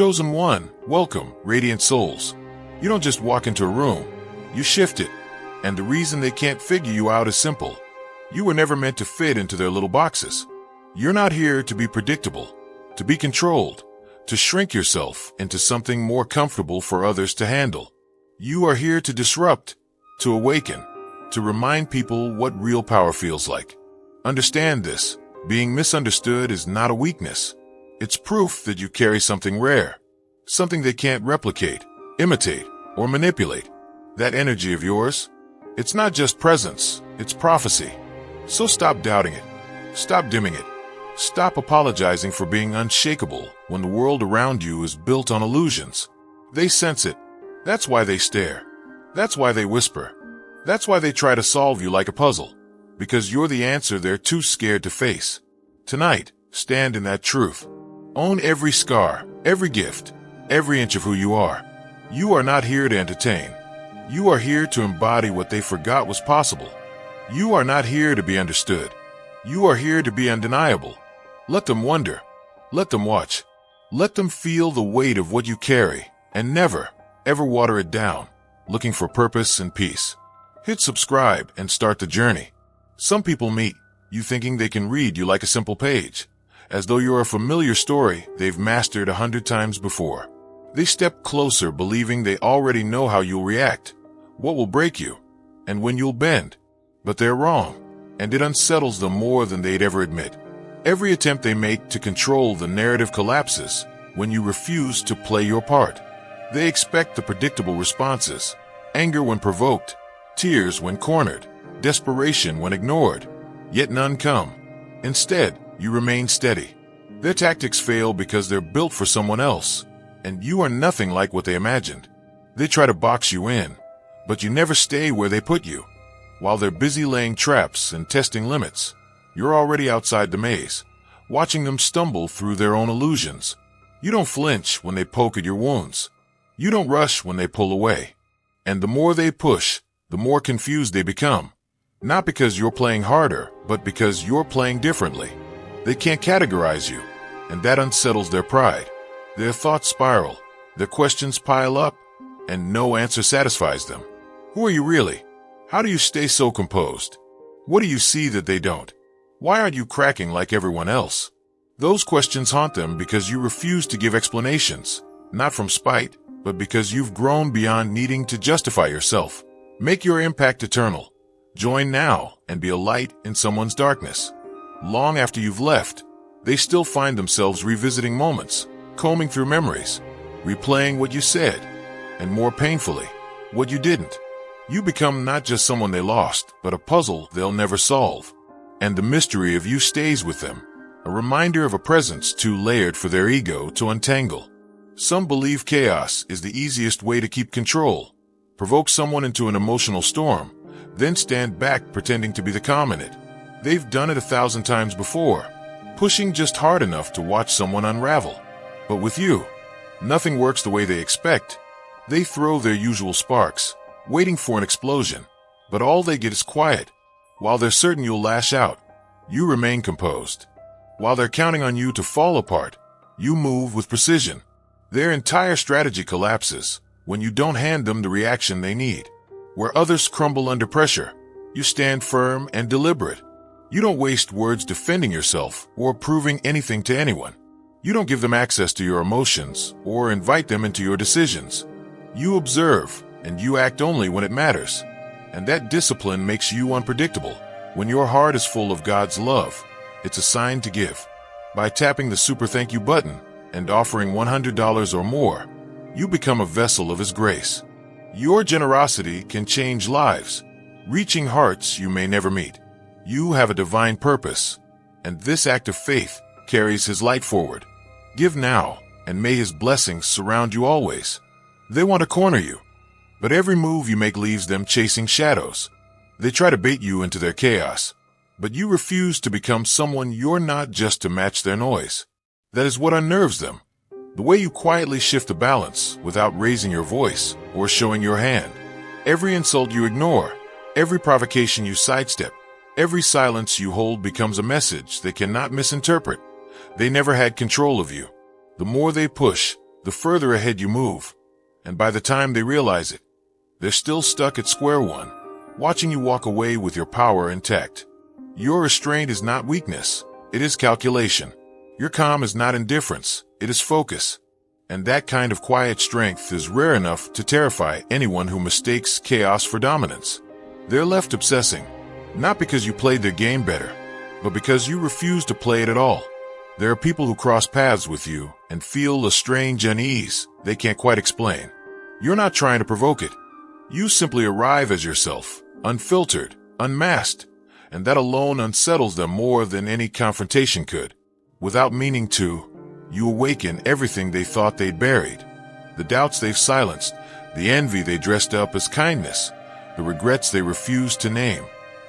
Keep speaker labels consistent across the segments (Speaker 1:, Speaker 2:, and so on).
Speaker 1: Chosen one, welcome, radiant souls. You don't just walk into a room, you shift it. And the reason they can't figure you out is simple. You were never meant to fit into their little boxes. You're not here to be predictable, to be controlled, to shrink yourself into something more comfortable for others to handle. You are here to disrupt, to awaken, to remind people what real power feels like. Understand this. Being misunderstood is not a weakness. It's proof that you carry something rare, something they can't replicate, imitate, or manipulate. That energy of yours, it's not just presence, it's prophecy. So stop doubting it. Stop dimming it. Stop apologizing for being unshakable when the world around you is built on illusions. They sense it. That's why they stare. That's why they whisper. That's why they try to solve you like a puzzle. Because you're the answer they're too scared to face. Tonight, stand in that truth. Own every scar, every gift, every inch of who you are. You are not here to entertain. You are here to embody what they forgot was possible. You are not here to be understood. You are here to be undeniable. Let them wonder. Let them watch. Let them feel the weight of what you carry, and never, ever water it down, looking for purpose and peace. Hit subscribe and start the journey. Some people meet you thinking they can read you like a simple page, as though you're a familiar story they've mastered 100 times before. They step closer believing they already know how you'll react, what will break you, and when you'll bend. But they're wrong, and it unsettles them more than they'd ever admit. Every attempt they make to control the narrative collapses when you refuse to play your part. They expect the predictable responses: anger when provoked, tears when cornered, desperation when ignored. Yet none come. Instead, you remain steady. Their tactics fail because they're built for someone else, and you are nothing like what they imagined. They try to box you in, but you never stay where they put you. While they're busy laying traps and testing limits, you're already outside the maze, watching them stumble through their own illusions. You don't flinch when they poke at your wounds. You don't rush when they pull away. And the more they push, the more confused they become. Not because you're playing harder, but because you're playing differently. They can't categorize you, and that unsettles their pride. Their thoughts spiral, their questions pile up, and no answer satisfies them. Who are you really? How do you stay so composed? What do you see that they don't? Why aren't you cracking like everyone else? Those questions haunt them because you refuse to give explanations, not from spite, but because you've grown beyond needing to justify yourself. Make your impact eternal. Join now and be a light in someone's darkness. Long after you've left, they still find themselves revisiting moments, combing through memories, replaying what you said, and more painfully, what you didn't. You become not just someone they lost, but a puzzle they'll never solve. And the mystery of you stays with them, a reminder of a presence too layered for their ego to untangle. Some believe chaos is the easiest way to keep control. Provoke someone into an emotional storm, then stand back pretending to be the calm in it. They've done it 1,000 times before, pushing just hard enough to watch someone unravel. But with you, nothing works the way they expect. They throw their usual sparks, waiting for an explosion, but all they get is quiet. While they're certain you'll lash out, you remain composed. While they're counting on you to fall apart, you move with precision. Their entire strategy collapses when you don't hand them the reaction they need. Where others crumble under pressure, you stand firm and deliberate. You don't waste words defending yourself or proving anything to anyone. You don't give them access to your emotions or invite them into your decisions. You observe, and you act only when it matters. And that discipline makes you unpredictable. When your heart is full of God's love, it's a sign to give. By tapping the super thank you button and offering $100 or more, you become a vessel of His grace. Your generosity can change lives, reaching hearts you may never meet. You have a divine purpose, and this act of faith carries His light forward. Give now, and may His blessings surround you always. They want to corner you, but every move you make leaves them chasing shadows. They try to bait you into their chaos, but you refuse to become someone you're not just to match their noise. That is what unnerves them. The way you quietly shift the balance without raising your voice or showing your hand. Every insult you ignore, every provocation you sidestep, every silence you hold becomes a message they cannot misinterpret. They never had control of you. The more they push, the further ahead you move. And by the time they realize it, they're still stuck at square one, watching you walk away with your power intact. Your restraint is not weakness, it is calculation. Your calm is not indifference, it is focus. And that kind of quiet strength is rare enough to terrify anyone who mistakes chaos for dominance. They're left obsessing, not because you played their game better, but because you refuse to play it at all. There are people who cross paths with you and feel a strange unease they can't quite explain. You're not trying to provoke it. You simply arrive as yourself, unfiltered, unmasked, and that alone unsettles them more than any confrontation could. Without meaning to, you awaken everything they thought they'd buried. The doubts they've silenced, the envy they dressed up as kindness, the regrets they refused to name.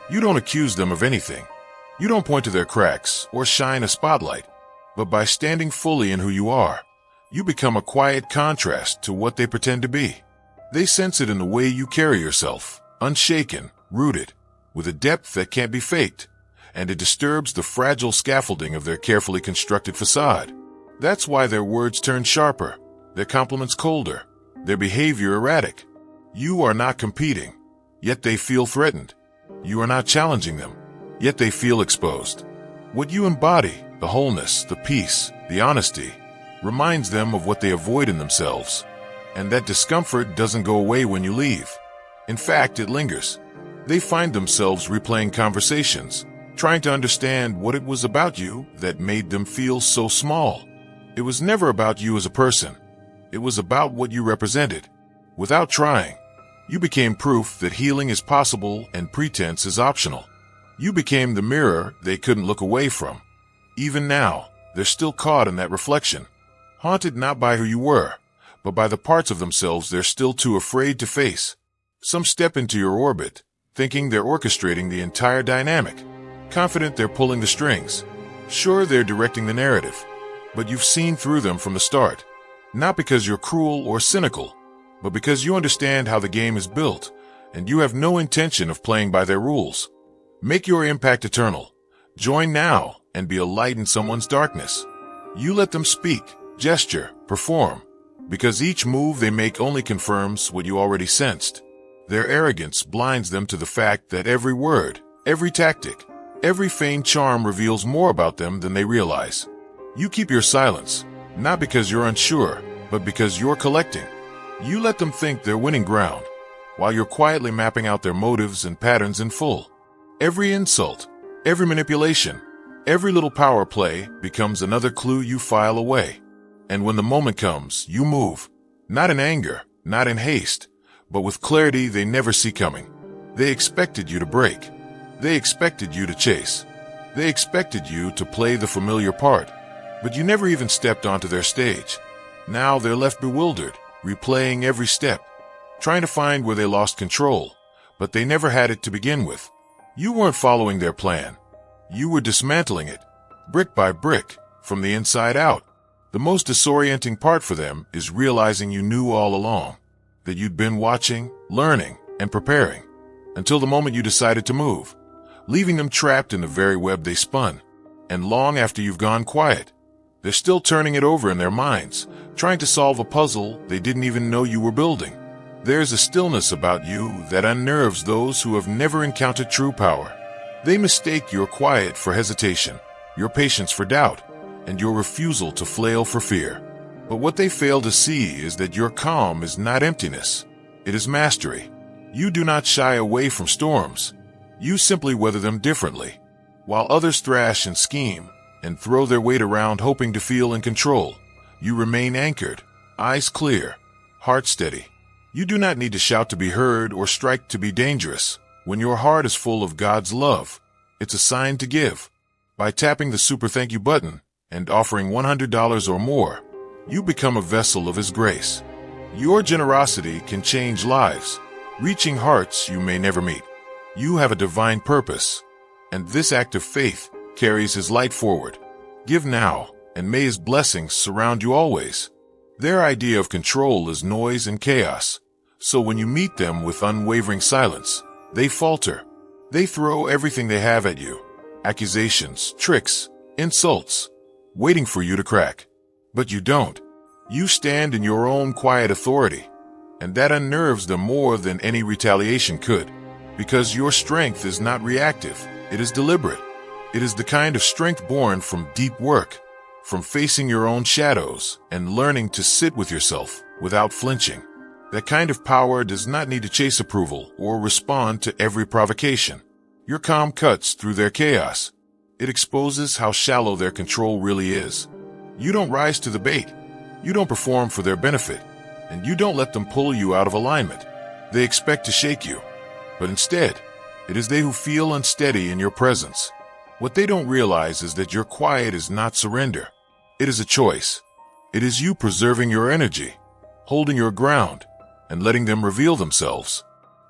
Speaker 1: You don't accuse them of anything. You don't point to their cracks or shine a spotlight. But by standing fully in who you are, you become a quiet contrast to what they pretend to be. They sense it in the way you carry yourself, unshaken, rooted, with a depth that can't be faked, and it disturbs the fragile scaffolding of their carefully constructed facade. That's why their words turn sharper, their compliments colder, their behavior erratic. You are not competing, yet they feel threatened. You are not challenging them, yet they feel exposed. What you embody, the wholeness, the peace, the honesty, reminds them of what they avoid in themselves. And that discomfort doesn't go away when you leave. In fact, it lingers. They find themselves replaying conversations, trying to understand what it was about you that made them feel so small. It was never about you as a person. It was about what you represented. Without trying, you became proof that healing is possible and pretense is optional. You became the mirror they couldn't look away from. Even now, they're still caught in that reflection, haunted not by who you were, but by the parts of themselves they're still too afraid to face. Some step into your orbit, thinking they're orchestrating the entire dynamic, confident they're pulling the strings. Sure, they're directing the narrative, but you've seen through them from the start. Not because you're cruel or cynical, but because you understand how the game is built, and you have no intention of playing by their rules. Make your impact eternal. Join now and be a light in someone's darkness. You let them speak, gesture, perform, because each move they make only confirms what you already sensed. Their arrogance blinds them to the fact that every word, every tactic, every feigned charm reveals more about them than they realize. You keep your silence, not because you're unsure, but because you're collecting. You let them think they're winning ground, while you're quietly mapping out their motives and patterns in full. Every insult, every manipulation, every little power play becomes another clue you file away. And when the moment comes, you move, not in anger, not in haste, but with clarity they never see coming. They expected you to break. They expected you to chase. They expected you to play the familiar part, but you never even stepped onto their stage. Now they're left bewildered, replaying every step, trying to find where they lost control, but they never had it to begin with. You weren't following their plan. You were dismantling it, brick by brick, from the inside out. The most disorienting part for them is realizing you knew all along, that you'd been watching, learning, and preparing, until the moment you decided to move, leaving them trapped in the very web they spun. And long after you've gone quiet, they're still turning it over in their minds, trying to solve a puzzle they didn't even know you were building. There's a stillness about you that unnerves those who have never encountered true power. They mistake your quiet for hesitation, your patience for doubt, and your refusal to flail for fear. But what they fail to see is that your calm is not emptiness. It is mastery. You do not shy away from storms. You simply weather them differently. While others thrash and scheme and throw their weight around hoping to feel in control, you remain anchored, eyes clear, heart steady. You do not need to shout to be heard or strike to be dangerous. When your heart is full of God's love, it's a sign to give. By tapping the super thank you button and offering $100 or more, you become a vessel of His grace. Your generosity can change lives, reaching hearts you may never meet. You have a divine purpose, and this act of faith carries His light forward. Give now, and may His blessings surround you always. Their idea of control is noise and chaos, so when you meet them with unwavering silence, they falter. They throw everything they have at you, accusations, tricks, insults, waiting for you to crack. But you don't. You stand in your own quiet authority, and that unnerves them more than any retaliation could, because your strength is not reactive, it is deliberate. It is the kind of strength born from deep work, from facing your own shadows and learning to sit with yourself without flinching. That kind of power does not need to chase approval or respond to every provocation. Your calm cuts through their chaos. It exposes how shallow their control really is. You don't rise to the bait. You don't perform for their benefit, and you don't let them pull you out of alignment. They expect to shake you, but instead, it is they who feel unsteady in your presence. What they don't realize is that your quiet is not surrender. It is a choice. It is you preserving your energy, holding your ground, and letting them reveal themselves.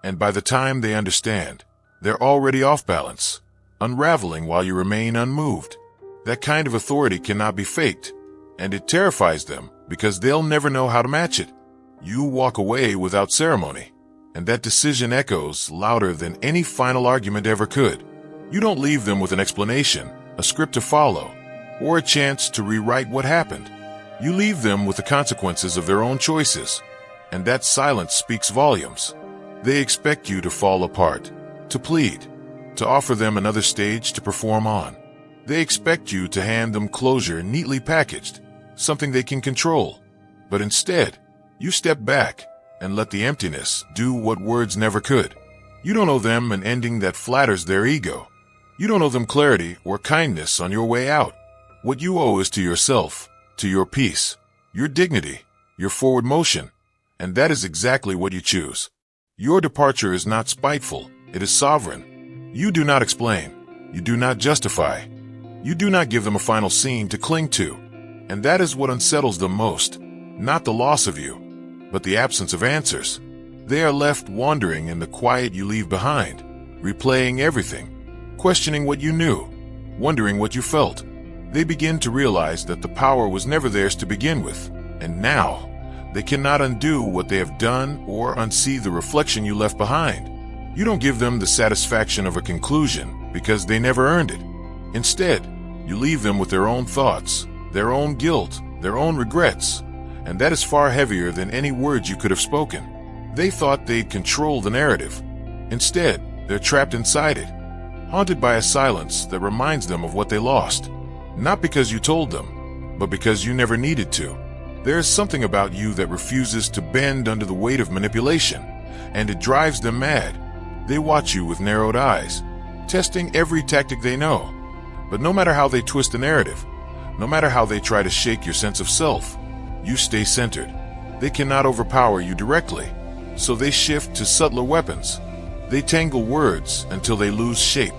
Speaker 1: And by the time they understand, they're already off balance, unraveling while you remain unmoved. That kind of authority cannot be faked, and it terrifies them because they'll never know how to match it. You walk away without ceremony, and that decision echoes louder than any final argument ever could. You don't leave them with an explanation, a script to follow, or a chance to rewrite what happened. You leave them with the consequences of their own choices, and that silence speaks volumes. They expect you to fall apart, to plead, to offer them another stage to perform on. They expect you to hand them closure neatly packaged, something they can control. But instead, you step back and let the emptiness do what words never could. You don't owe them an ending that flatters their ego. You don't owe them clarity or kindness on your way out. What you owe is to yourself, to your peace, your dignity, your forward motion, and that is exactly what you choose. Your departure is not spiteful, it is sovereign. You do not explain. You do not justify. You do not give them a final scene to cling to. And that is what unsettles them most. Not the loss of you, but the absence of answers. They are left wandering in the quiet you leave behind, replaying everything, questioning what you knew, wondering what you felt. They begin to realize that the power was never theirs to begin with, and now they cannot undo what they have done or unsee the reflection you left behind. You don't give them the satisfaction of a conclusion because they never earned it. Instead, you leave them with their own thoughts, their own guilt, their own regrets, and that is far heavier than any words you could have spoken. They thought they'd control the narrative. Instead, they're trapped inside it, haunted by a silence that reminds them of what they lost. Not because you told them, but because you never needed to. There is something about you that refuses to bend under the weight of manipulation, and it drives them mad. They watch you with narrowed eyes, testing every tactic they know. But no matter how they twist the narrative, no matter how they try to shake your sense of self, you stay centered. They cannot overpower you directly, so they shift to subtler weapons. They tangle words until they lose shape.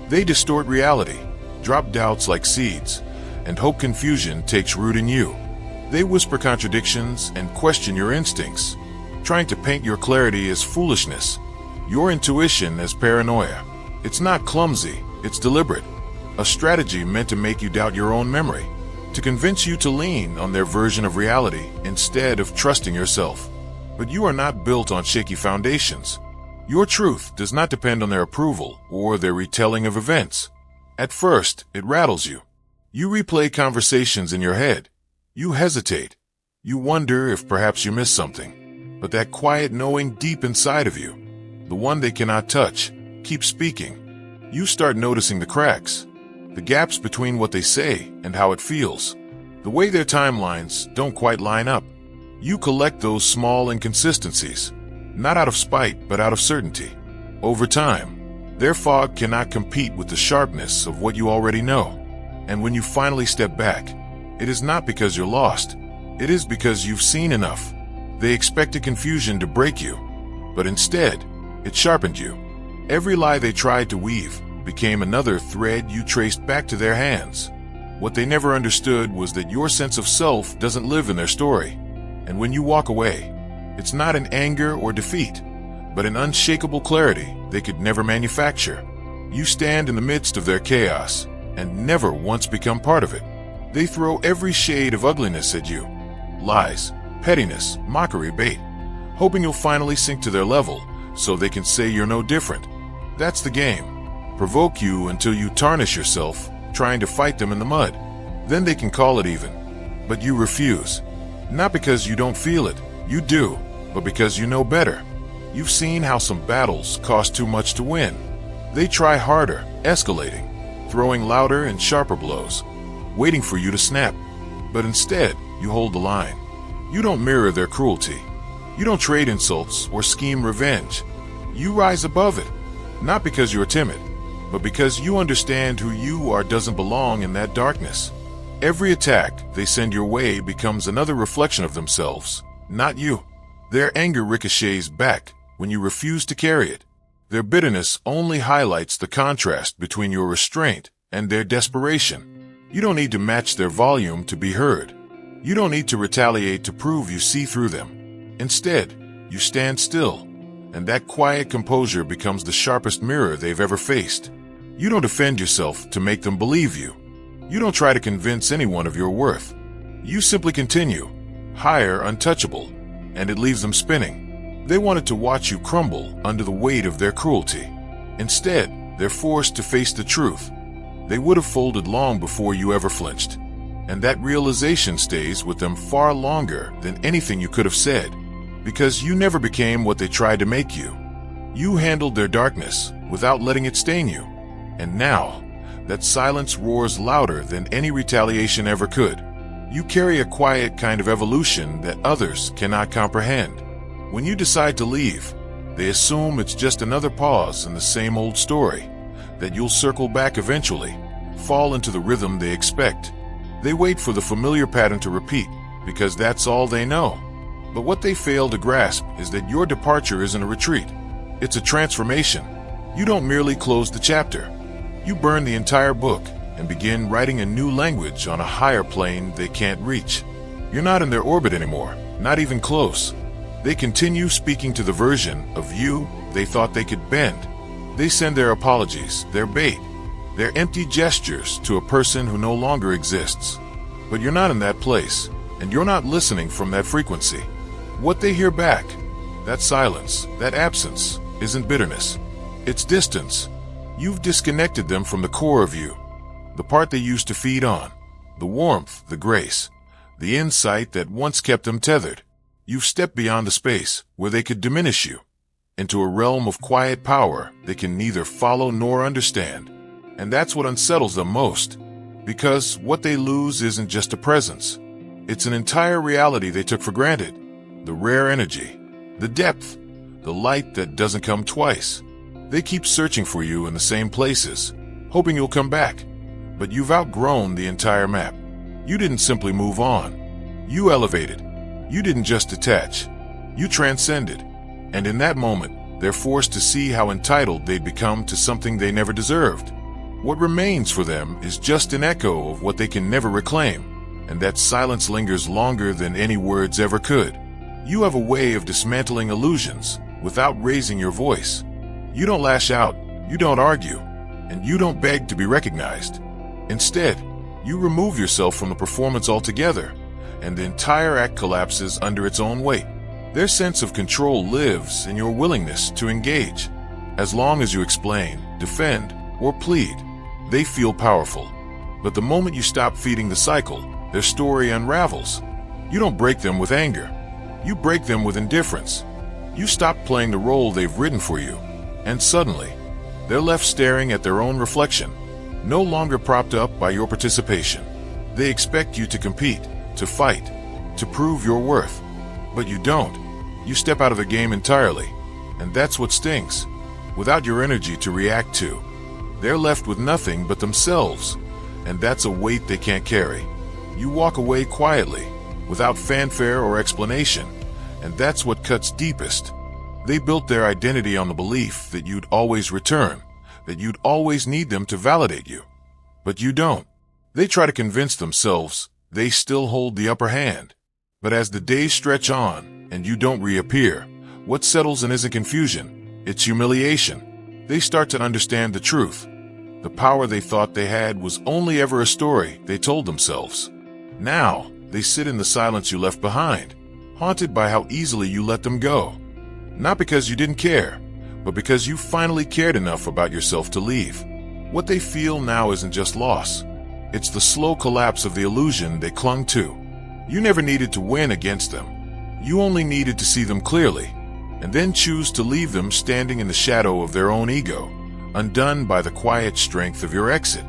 Speaker 1: They distort reality, drop doubts like seeds, and hope confusion takes root in you. They whisper contradictions and question your instincts, trying to paint your clarity as foolishness, your intuition as paranoia. It's not clumsy, it's deliberate. A strategy meant to make you doubt your own memory, to convince you to lean on their version of reality instead of trusting yourself. But you are not built on shaky foundations. Your truth does not depend on their approval or their retelling of events. At first, it rattles you. You replay conversations in your head. You hesitate. You wonder if perhaps you missed something. But that quiet knowing deep inside of you, the one they cannot touch, keeps speaking. You start noticing the cracks, the gaps between what they say and how it feels, the way their timelines don't quite line up. You collect those small inconsistencies, not out of spite, but out of certainty. Over time, their fog cannot compete with the sharpness of what you already know. And when you finally step back, it is not because you're lost. It is because you've seen enough. They expected confusion to break you, but instead, it sharpened you. Every lie they tried to weave became another thread you traced back to their hands. What they never understood was that your sense of self doesn't live in their story. And when you walk away, it's not in anger or defeat, but in unshakable clarity they could never manufacture. You stand in the midst of their chaos and never once become part of it. They throw every shade of ugliness at you. Lies, pettiness, mockery, bait, hoping you'll finally sink to their level so they can say you're no different. That's the game. Provoke you until you tarnish yourself, trying to fight them in the mud. Then they can call it even. But you refuse. Not because you don't feel it, you do, but because you know better. You've seen how some battles cost too much to win. They try harder, escalating, throwing louder and sharper blows, waiting for you to snap. But instead, you hold the line. You don't mirror their cruelty. You don't trade insults or scheme revenge. You rise above it, not because you're timid, but because you understand who you are doesn't belong in that darkness. Every attack they send your way becomes another reflection of themselves, not you. Their anger ricochets back when you refuse to carry it. Their bitterness only highlights the contrast between your restraint and their desperation. You don't need to match their volume to be heard. You don't need to retaliate to prove you see through them. Instead, you stand still, and that quiet composure becomes the sharpest mirror they've ever faced. You don't defend yourself to make them believe you. You don't try to convince anyone of your worth. You simply continue, higher, untouchable, and it leaves them spinning. They wanted to watch you crumble under the weight of their cruelty. Instead, they're forced to face the truth. They would have folded long before you ever flinched. And that realization stays with them far longer than anything you could have said, because you never became what they tried to make you. You handled their darkness without letting it stain you. And now, that silence roars louder than any retaliation ever could. You carry a quiet kind of evolution that others cannot comprehend. When you decide to leave, they assume it's just another pause in the same old story, that you'll circle back eventually, fall into the rhythm they expect. They wait for the familiar pattern to repeat, because that's all they know. But what they fail to grasp is that your departure isn't a retreat. It's a transformation. You don't merely close the chapter. You burn the entire book and begin writing a new language on a higher plane they can't reach. You're not in their orbit anymore, not even close. They continue speaking to the version of you they thought they could bend. They send their apologies, their bait, their empty gestures to a person who no longer exists. But you're not in that place, and you're not listening from that frequency. What they hear back, that silence, that absence, isn't bitterness. It's distance. You've disconnected them from the core of you, the part they used to feed on, the warmth, the grace, the insight that once kept them tethered. You've stepped beyond the space where they could diminish you, into a realm of quiet power they can neither follow nor understand. And that's what unsettles them most, because what they lose isn't just a presence. It's an entire reality they took for granted. The rare energy, the depth, the light that doesn't come twice. They keep searching for you in the same places, hoping you'll come back. But you've outgrown the entire map. You didn't simply move on. You elevated. You didn't just detach. You transcended. And in that moment, they're forced to see how entitled they'd become to something they never deserved. What remains for them is just an echo of what they can never reclaim, and that silence lingers longer than any words ever could. You have a way of dismantling illusions without raising your voice. You don't lash out, you don't argue, and you don't beg to be recognized. Instead, you remove yourself from the performance altogether, and the entire act collapses under its own weight. Their sense of control lives in your willingness to engage. As long as you explain, defend, or plead, they feel powerful. But the moment you stop feeding the cycle, their story unravels. You don't break them with anger. You break them with indifference. You stop playing the role they've written for you, and suddenly, they're left staring at their own reflection, no longer propped up by your participation. They expect you to compete, to fight, to prove your worth. But you don't. You step out of the game entirely, and that's what stings. Without your energy to react to, they're left with nothing but themselves, and that's a weight they can't carry. You walk away quietly, without fanfare or explanation, and that's what cuts deepest. They built their identity on the belief that you'd always return, that you'd always need them to validate you. But you don't. They try to convince themselves they still hold the upper hand. But as the days stretch on and you don't reappear, what settles in isn't confusion, it's humiliation. They start to understand the truth. The power they thought they had was only ever a story they told themselves. Now, they sit in the silence you left behind, haunted by how easily you let them go. Not because you didn't care, but because you finally cared enough about yourself to leave. What they feel now isn't just loss. It's the slow collapse of the illusion they clung to. You never needed to win against them. You only needed to see them clearly, and then choose to leave them standing in the shadow of their own ego, undone by the quiet strength of your exit.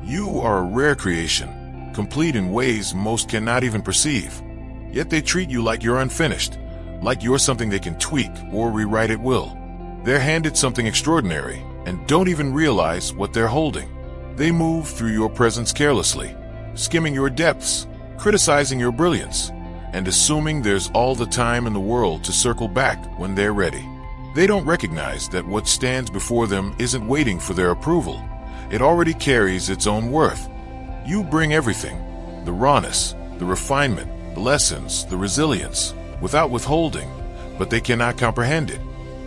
Speaker 1: You are a rare creation, complete in ways most cannot even perceive. Yet they treat you like you're unfinished, like you're something they can tweak or rewrite at will. They're handed something extraordinary and don't even realize what they're holding. They move through your presence carelessly, skimming your depths, criticizing your brilliance, and assuming there's all the time in the world to circle back when they're ready. They don't recognize that what stands before them isn't waiting for their approval. It already carries its own worth. You bring everything, the rawness, the refinement, the lessons, the resilience, without withholding, but they cannot comprehend it.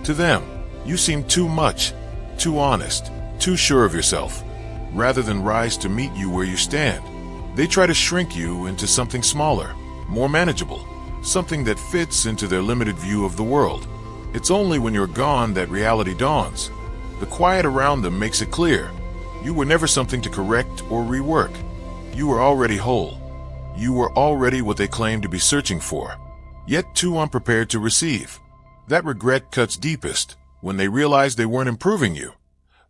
Speaker 1: To them, you seem too much, too honest, too sure of yourself. Rather than rise to meet you where you stand, they try to shrink you into something smaller, more manageable, something that fits into their limited view of the world. It's only when you're gone that reality dawns. The quiet around them makes it clear. You were never something to correct or rework. You were already whole. You were already what they claimed to be searching for, yet too unprepared to receive. That regret cuts deepest when they realize they weren't improving you.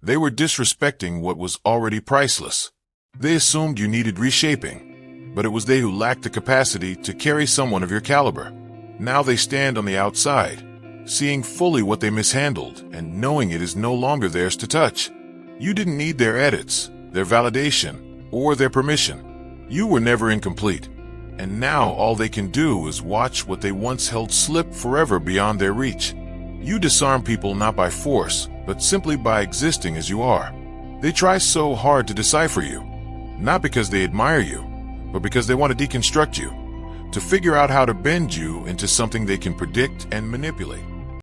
Speaker 1: They were disrespecting what was already priceless. They assumed you needed reshaping, but it was they who lacked the capacity to carry someone of your caliber. Now they stand on the outside, seeing fully what they mishandled and knowing it is no longer theirs to touch. You didn't need their edits, their validation, or their permission. You were never incomplete, and now all they can do is watch what they once held slip forever beyond their reach. You disarm people not by force, but simply by existing as you are. They try so hard to decipher you, not because they admire you, but because they want to deconstruct you, to figure out how to bend you into something they can predict and manipulate.